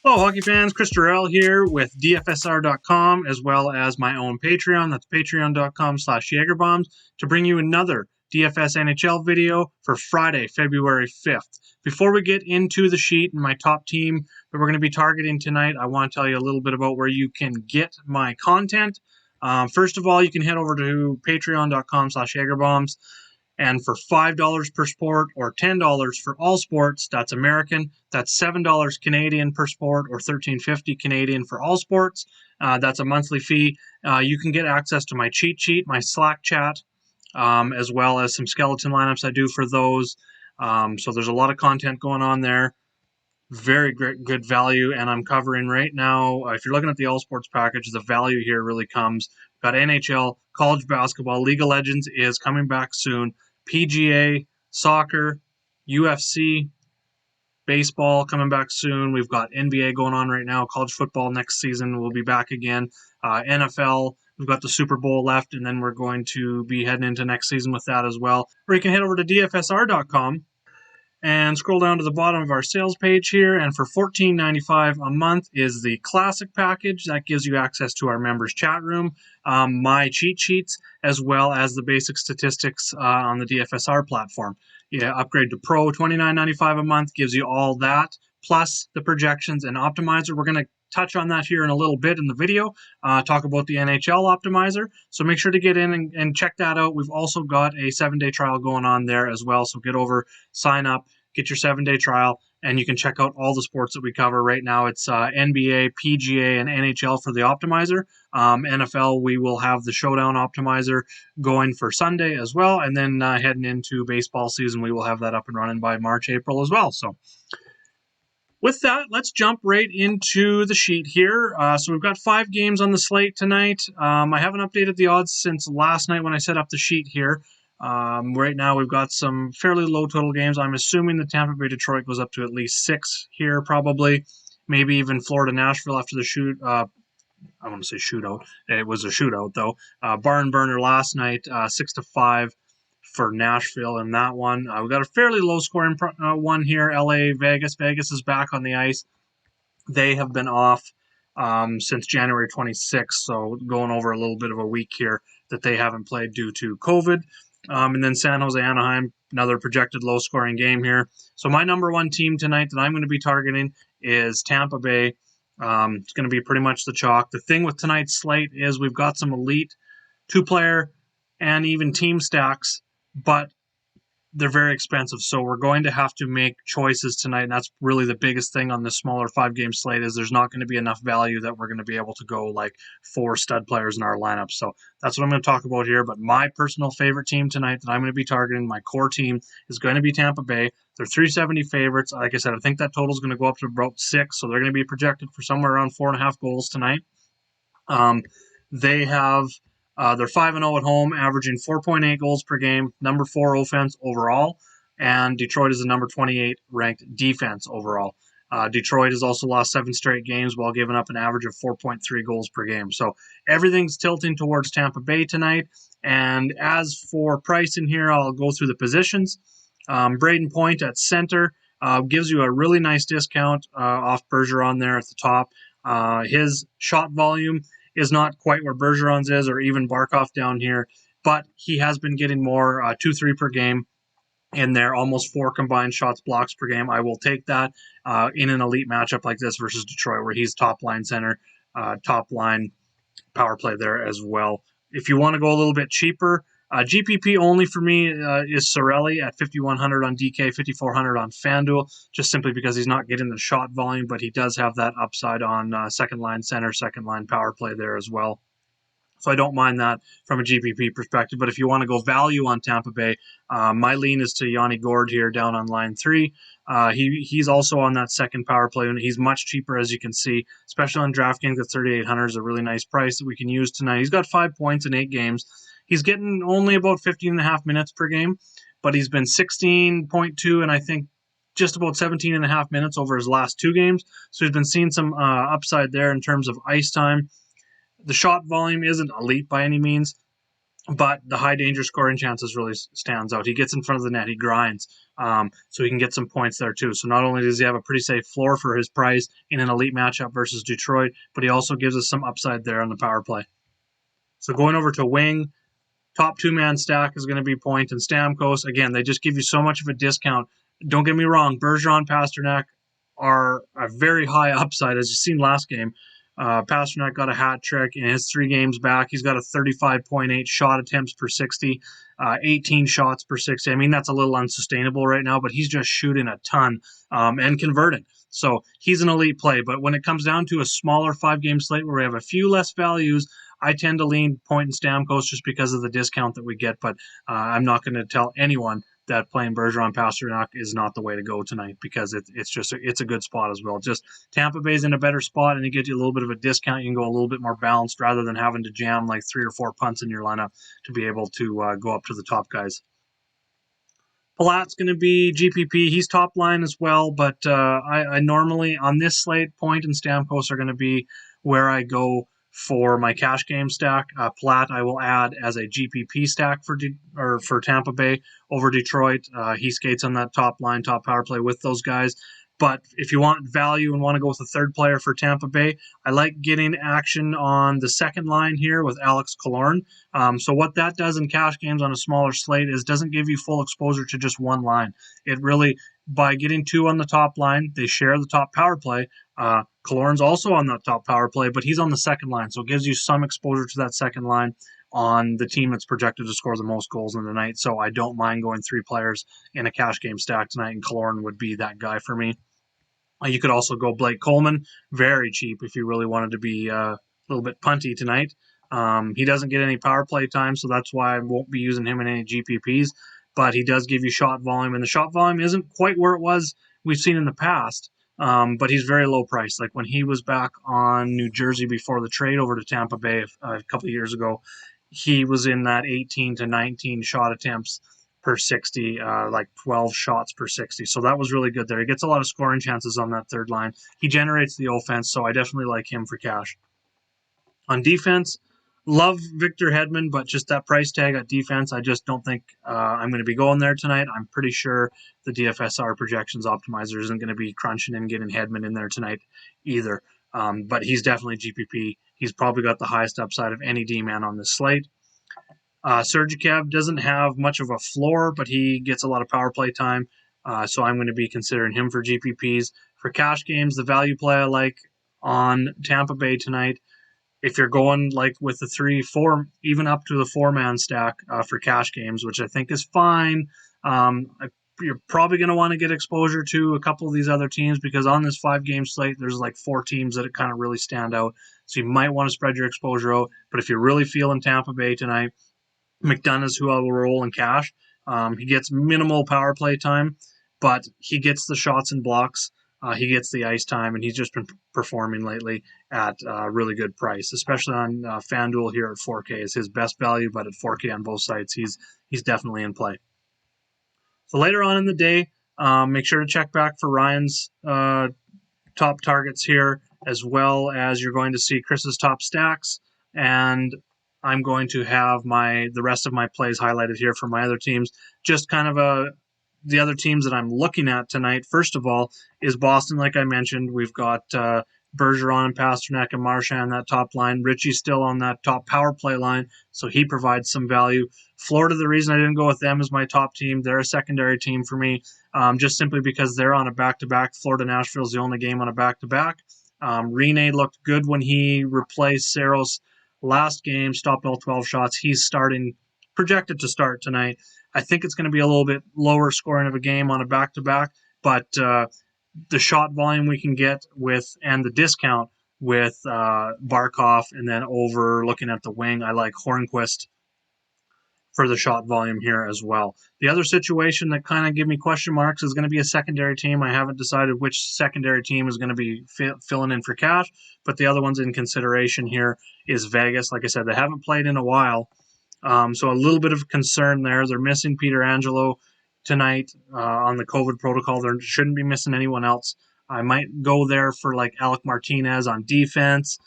Hello, hockey fans. Chris Durrell here with DFSR.com, as well as my own Patreon. That's patreon.com/Jagerbombs, to bring you another DFS NHL video for Friday, February 5th. Before we get into the sheet and my top team that we're going to be targeting tonight, I want to tell you a little bit about where you can get my content. First of all, you can head over to patreon.com/Jagerbombs. And for $5 per sport or $10 for all sports, that's American. That's $7 Canadian per sport or $13.50 Canadian for all sports. That's a monthly fee. You can get access to my cheat sheet, my Slack chat, as well as some skeleton lineups I do for those. So there's a lot of content going on there. Very great, good value, and I'm covering right now. If you're looking at the all sports package, the value here really comes. Got NHL, college basketball, League of Legends is coming back soon. PGA, soccer, UFC, baseball coming back soon. We've got NBA going on right now. College football next season will be back again. NFL, we've got the Super Bowl left, and then we're going to be heading into next season with that as well. Or you can head over to DFSR.com and scroll down to the bottom of our sales page here, and for $14.95 a month is the classic package. That gives you access to our members chat room, my cheat sheets, as well as the basic statistics on the DFSR platform. Yeah, upgrade to Pro, $29.95 a month, gives you all that, plus the projections and optimizer. We're going to touch on that here in a little bit in the video, talk about the NHL optimizer. So make sure to get in and check that out. We've also got a 7-day trial going on there as well. So get over, sign up, get your 7-day trial, and you can check out all the sports that we cover right now. It's NBA, PGA, and NHL for the optimizer. NFL, we will have the Showdown optimizer going for Sunday as well. And then heading into baseball season, we will have that up and running by March, April as well. So with that, let's jump right into the sheet here. So we've got 5 games on the slate tonight. I haven't updated the odds since last night when I set up the sheet here. Right now, we've got some fairly low total games. I'm assuming the Tampa Bay Detroit goes up to at least 6 here, probably. Maybe even Florida Nashville after the I want to say shootout. It was a shootout, though. Barn burner last night, 6-5 for Nashville in that one. We got a fairly low scoring one here. LA, Vegas. Vegas is back on the ice. They have been off since January 26th, so going over a little bit of a week here that they haven't played due to COVID. And then San Jose, Anaheim, another projected low-scoring game here. So my number one team tonight that I'm going to be targeting is Tampa Bay. It's going to be pretty much the chalk. The thing with tonight's slate is we've got some elite 2-player and even team stacks, but they're very expensive, so we're going to have to make choices tonight, and that's really the biggest thing on this smaller 5-game slate is there's not going to be enough value that we're going to be able to go like 4 stud players in our lineup. So that's what I'm going to talk about here, but my personal favorite team tonight that I'm going to be targeting, my core team, is going to be Tampa Bay. They're 370 favorites. Like I said, I think that total is going to go up to about 6, so they're going to be projected for somewhere around 4.5 goals tonight. They have they're 5-0 at home, averaging 4.8 goals per game, number 4 offense overall, and Detroit is the number 28 ranked defense overall. Detroit has also lost 7 straight games while giving up an average of 4.3 goals per game. So everything's tilting towards Tampa Bay tonight. And as for pricing here, I'll go through the positions. Braden Point at center gives you a really nice discount off Bergeron there at the top. His shot volume is not quite where Bergeron's is or even Barkov down here, but he has been getting more 2-3 per game in there, almost 4 combined shots blocks per game. I will take that in an elite matchup like this versus Detroit, where he's top line center, top line power play there as well. If you want to go a little bit cheaper, GPP only for me is Cirelli at 5,100 on DK, 5,400 on FanDuel, just simply because he's not getting the shot volume, but he does have that upside on second line center, second line power play there as well. So I don't mind that from a GPP perspective. But if you want to go value on Tampa Bay, my lean is to Yanni Gourde here down on line 3. He's also on that second power play, and he's much cheaper, as you can see, especially on DraftKings at 3,800 is a really nice price that we can use tonight. He's got 5 points in 8 games. He's getting only about 15.5 minutes per game, but he's been 16.2 and I think just about 17.5 minutes over his last 2 games. So he's been seeing some upside there in terms of ice time. The shot volume isn't elite by any means, but the high danger scoring chances really stands out. He gets in front of the net, he grinds, so he can get some points there too. So not only does he have a pretty safe floor for his price in an elite matchup versus Detroit, but he also gives us some upside there on the power play. So going over to wing, top two-man stack is going to be Point and Stamkos. Again, they just give you so much of a discount. Don't get me wrong, Bergeron, Pastrnak are a very high upside, as you've seen last game. Pastrnak got a hat trick in his 3 games back. He's got a 35.8 shot attempts per 60, 18 shots per 60. I mean, that's a little unsustainable right now, but he's just shooting a ton and converting. So he's an elite play. But when it comes down to a smaller 5-game slate where we have a few less values, I tend to lean Point and Stamkos just because of the discount that we get. But I'm not going to tell anyone that playing Bergeron Pastrnak is not the way to go tonight, because it's a good spot as well. Just Tampa Bay's in a better spot, and it gives you a little bit of a discount. You can go a little bit more balanced rather than having to jam like 3 or 4 punts in your lineup to be able to go up to the top guys. Palat's going to be GPP. He's top line as well, but I normally on this slate, Point and Stamkos are going to be where I go for my cash game stack. Palat I will add as a GPP stack for Tampa Bay over Detroit. He skates on that top line, top power play with those guys. But if you want value and want to go with a third player for Tampa Bay, I like getting action on the second line here with Alex Killorn. So what that does in cash games on a smaller slate is doesn't give you full exposure to just one line. It really, by getting 2 on the top line, they share the top power play. Killorn's also on the top power play, but he's on the second line, so it gives you some exposure to that second line on the team that's projected to score the most goals in the night. So I don't mind going 3 players in a cash game stack tonight, and Killorn would be that guy for me. You could also go Blake Coleman, very cheap if you really wanted to be a little bit punty tonight. He doesn't get any power play time, so that's why I won't be using him in any GPPs, but he does give you shot volume, and the shot volume isn't quite where it was we've seen in the past, but he's very low priced. Like when he was back on New Jersey before the trade over to Tampa Bay a couple of years ago, he was in that 18 to 19 shot attempts per 60, like 12 shots per 60. So that was really good there. He gets a lot of scoring chances on that third line. He generates the offense, so I definitely like him for cash. On defense, love Victor Hedman, but just that price tag at defense, I just don't think I'm going to be going there tonight. I'm pretty sure the DFSR projections optimizer isn't going to be crunching and getting Hedman in there tonight either. But he's definitely GPP. He's probably got the highest upside of any D-man on this slate. Sergachev doesn't have much of a floor, but he gets a lot of power play time, so I'm going to be considering him for GPPs. For cash games, the value play I like on Tampa Bay tonight, if you're going like with the 3, 4, even up to the 4-man stack for cash games, which I think is fine, you're probably going to want to get exposure to a couple of these other teams, because on this 5-game slate, there's like 4 teams that kind of really stand out. So you might want to spread your exposure out, but if you're really feeling Tampa Bay tonight, McDonough's who I will roll in cash. He gets minimal power play time, but he gets the shots and blocks. He gets the ice time, and he's just been performing lately at a really good price, especially on FanDuel here at 4K is his best value, but at 4K on both sites, he's definitely in play. So later on in the day, make sure to check back for Ryan's top targets here, as well as you're going to see Chris's top stacks, and I'm going to have the rest of my plays highlighted here for my other teams. Just kind of the other teams that I'm looking at tonight. First of all is Boston, like I mentioned. We've got Bergeron, Pastrnak, and Marchand on that top line. Richie's still on that top power play line, so he provides some value. Florida, the reason I didn't go with them as my top team, they're a secondary team for me, just simply because they're on a back-to-back. Florida-Nashville is the only game on a back-to-back. Rene looked good when he replaced Saros last game, stopped all 12 shots. He's projected to start tonight. I think it's going to be a little bit lower scoring of a game on a back-to-back, but the shot volume we can get with, and the discount with Barkov, and then over looking at the wing, I like Hornqvist for the shot volume here as well. The other situation that kind of give me question marks is going to be a secondary team. I haven't decided which secondary team is going to be filling in for cash, but the other ones in consideration here is Vegas. Like I said, they haven't played in a while, so a little bit of concern there. They're missing Peter Angelo tonight on the COVID protocol. They shouldn't be missing anyone else. I might go there for like Alec Martinez on defense.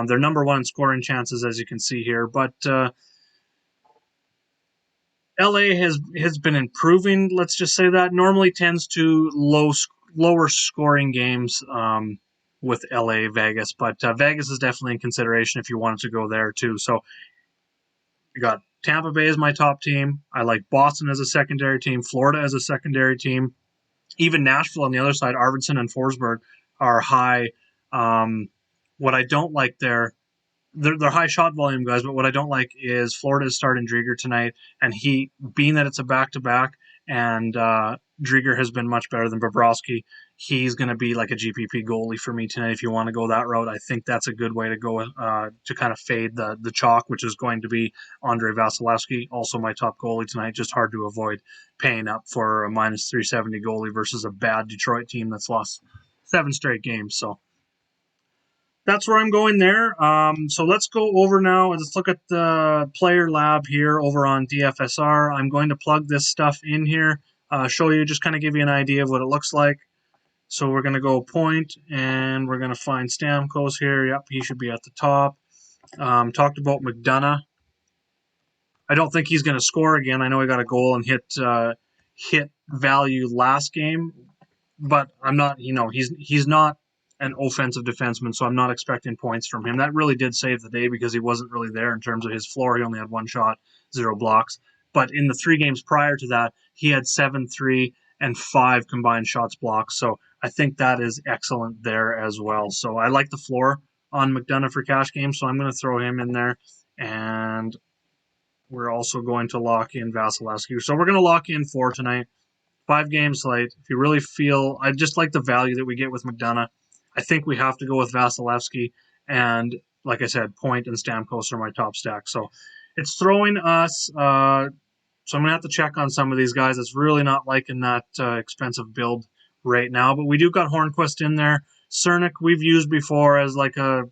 They're number 1 in scoring chances, as you can see here, but LA has been improving. Let's just say that normally tends to lower scoring games with LA Vegas, but Vegas is definitely in consideration if you wanted to go there too. So you got Tampa Bay as my top team. I like Boston as a secondary team, Florida as a secondary team, even Nashville on the other side. Arvidsson and Forsberg are high. What I don't like there, they're high shot volume guys, but what I don't like is Florida is starting Drieger tonight, and he, being that it's a back-to-back, and Drieger has been much better than Bobrovsky, he's going to be like a GPP goalie for me tonight. If you want to go that route, I think that's a good way to go to kind of fade the chalk, which is going to be Andrei Vasilevsky, also my top goalie tonight. Just hard to avoid paying up for a minus 370 goalie versus a bad Detroit team that's lost 7 straight games. So that's where I'm going there. So let's go over now and let's look at the player lab here over on DFSR. I'm going to plug this stuff in here, show you, just kind of give you an idea of what it looks like. So we're going to go point, and we're going to find Stamkos here. Yep, he should be at the top. Talked about McDonough. I don't think he's going to score again. I know he got a goal and hit value last game, but I'm not, he's not an offensive defenseman, so I'm not expecting points from him. That really did save the day because he wasn't really there in terms of his floor. He only had 1 shot, 0 blocks. But in the 3 games prior to that, he had 7, 3, and 5 combined shots blocked. So I think that is excellent there as well. So I like the floor on McDonough for cash games, so I'm going to throw him in there. And we're also going to lock in Vasilevsky. So we're going to lock in 4 tonight. 5-game slate. If you really feel, I just like the value that we get with McDonough. I think we have to go with Vasilevsky, and like I said, Point and Stamkos are my top stack. So it's throwing us. So I'm gonna have to check on some of these guys. It's really not liking that expensive build right now, but we do got Hornqvist in there. Cernak we've used before as like a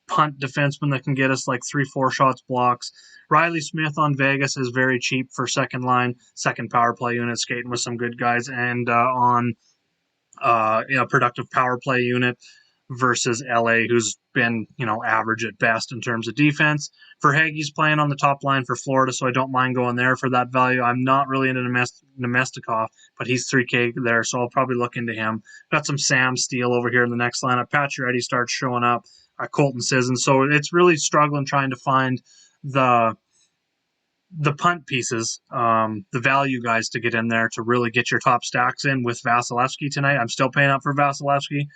punt defenseman that can get us like 3-4 shots blocks. Riley Smith on Vegas is very cheap for second line, second power play unit, skating with some good guys, and on productive power play unit versus LA, who's been average at best in terms of defense. Verhaeghe's playing on the top line for Florida, so I don't mind going there for that value. I'm not really into Nemestikov, but he's 3K there, so I'll probably look into him. Got some Sam Steele over here in the next lineup. Pacioretty starts showing up. Colton Sisson. So it's really struggling trying to find the punt pieces, the value guys to get in there to really get your top stacks in with Vasilevsky tonight. I'm still paying up for Vasilevsky.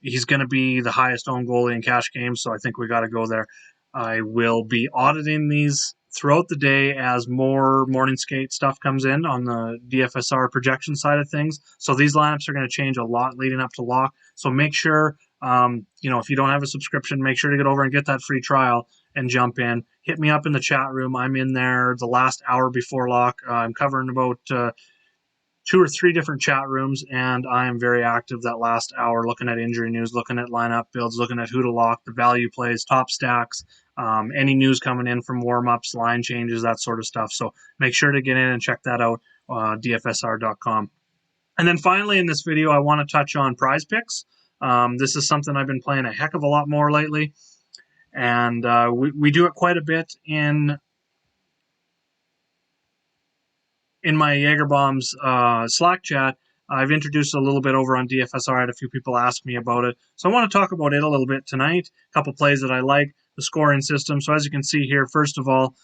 He's going to be the highest owned goalie in cash games, so I think we got to go there. I will be auditing these throughout the day as more morning skate stuff comes in on the DFSR projection side of things. So these lineups are going to change a lot leading up to lock. So make sure, if you don't have a subscription, make sure to get over and get that free trial and jump in. Hit me up in the chat room. I'm in there the last hour before lock. I'm covering about 2 or 3 different chat rooms, and I am very active that last hour, looking at injury news, looking at lineup builds, looking at who to lock, the value plays, top stacks, any news coming in from warm-ups, line changes, that sort of stuff. So make sure to get in and check that out, DFSR.com. And then finally in this video, I want to touch on PrizePicks. This is something I've been playing a heck of a lot more lately, and we do it quite a bit in my Jagerbombs Slack chat. I've introduced a little bit over on DFSR. I had a few people ask me about it. So I want to talk about it a little bit tonight. A couple plays that I like, the scoring system. So as you can see here, first of all,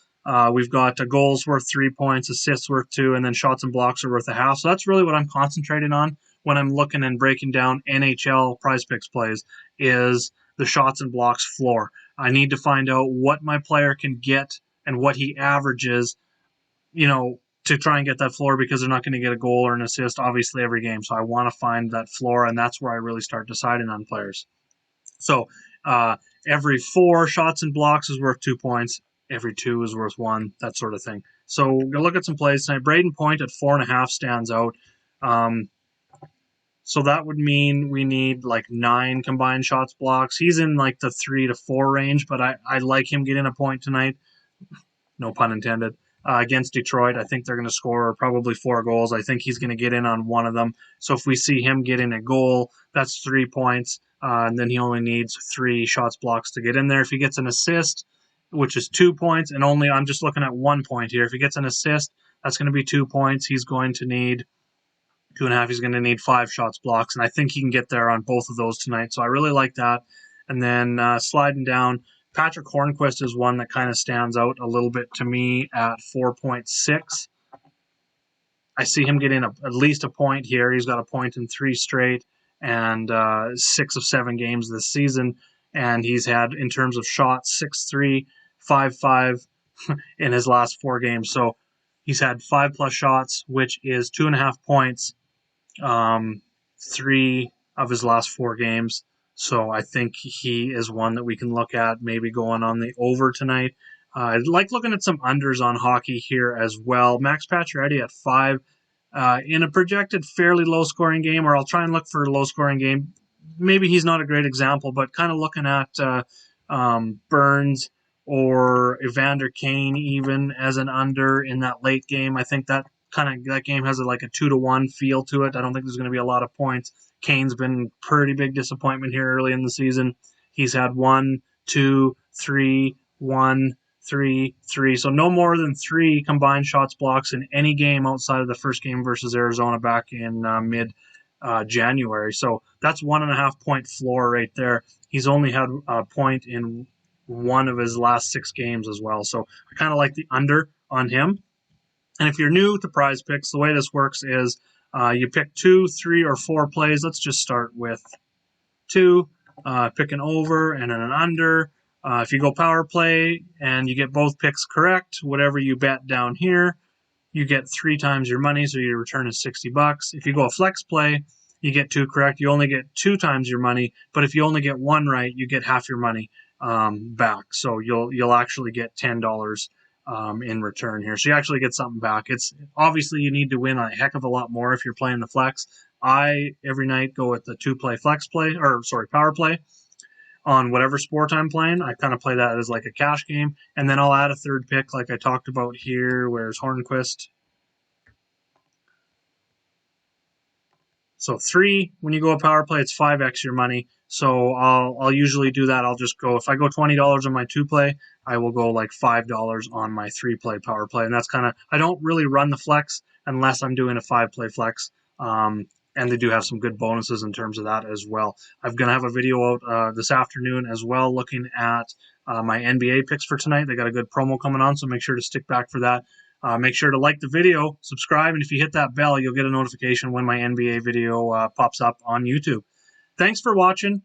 we've got goals worth 3 points, assists worth 2, and then shots and blocks are worth a half. So that's really what I'm concentrating on when I'm looking and breaking down NHL PrizePicks plays, is the shots and blocks floor. I need to find out what my player can get and what he averages, to try and get that floor, because they're not going to get a goal or an assist, obviously, every game. So I want to find that floor, and that's where I really start deciding on players. So every 4 shots and blocks is worth 2 points. Every 2 is worth 1, that sort of thing. So we're going to look at some plays tonight. Braden Point at 4.5 stands out. So that would mean we need like 9 combined shots blocks. He's in like the 3 to 4 range, but I like him getting a point tonight. No pun intended. Against Detroit, I think they're going to score probably 4 goals. I think he's going to get in on one of them. So if we see him get in a goal, that's 3 points. And then he only needs 3 shots blocks to get in there. If he gets an assist, which is 2 points, and only I'm just looking at 1 point here. If he gets an assist, that's going to be 2 points. He's going to need 2.5. He's going to need 5 shots blocks, and I think he can get there on both of those tonight. So I really like that. And then sliding down, Patrick Hornqvist is one that kind of stands out a little bit to me at 4.6. I see him getting at least a point here. He's got a point in 3 straight and 6 of 7 games this season. And he's had, in terms of shots, 6-3, 5-5 in his last 4 games. So he's had 5+ shots, which is 2.5 points, 3 of his last 4 games. So I think he is one that we can look at, maybe going on the over tonight. I like looking at some unders on hockey here as well. Max Pacioretty at 5 in a projected fairly low-scoring game, or I'll try and look for a low-scoring game. Maybe he's not a great example, but kind of looking at Burns or Evander Kane even as an under in that late game. I think that game has like a 2-1 feel to it. I don't think there's going to be a lot of points. Kane's been pretty big disappointment here early in the season. He's had 1, 2, 3, 1, 3, 3. So no more than 3 combined shots blocks in any game outside of the first game versus Arizona back in mid-January. So that's 1.5 point floor right there. He's only had a point in 1 of his last 6 games as well. So I kind of like the under on him. And if you're new to PrizePicks, the way this works is you pick 2, 3, or 4 plays. Let's just start with 2. Pick an over and an under. If you go power play and you get both picks correct, whatever you bet down here, you get 3 times your money, so your return is $60. If you go a flex play, you get 2 correct, you only get 2 times your money. But if you only get 1 right, you get half your money back. So you'll actually get $10 in return here. So you actually get something back. It's obviously you need to win a heck of a lot more if you're playing the flex. I every night go with the 2-play flex play, power play on whatever sport I'm playing. I kind of play that as like a cash game, and then I'll add a 3rd pick like I talked about here. Where's Hornqvist? So 3, when you go a power play, it's 5x your money. So I'll usually do that. I'll just go, if I go $20 on my 2-play, I will go like $5 on my 3-play power play. And that's kind of, I don't really run the flex unless I'm doing a 5-play flex. And they do have some good bonuses in terms of that as well. I'm going to have a video out this afternoon as well looking at my NBA picks for tonight. They got a good promo coming on, so make sure to stick back for that. Make sure to like the video, subscribe, and if you hit that bell, you'll get a notification when my NBA video pops up on YouTube. Thanks for watching.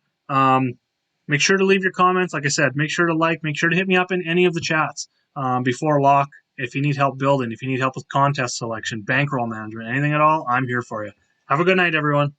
Make sure to leave your comments. Like I said, make sure to like, make sure to hit me up in any of the chats before lock. If you need help building, if you need help with contest selection, bankroll management, anything at all, I'm here for you. Have a good night, everyone.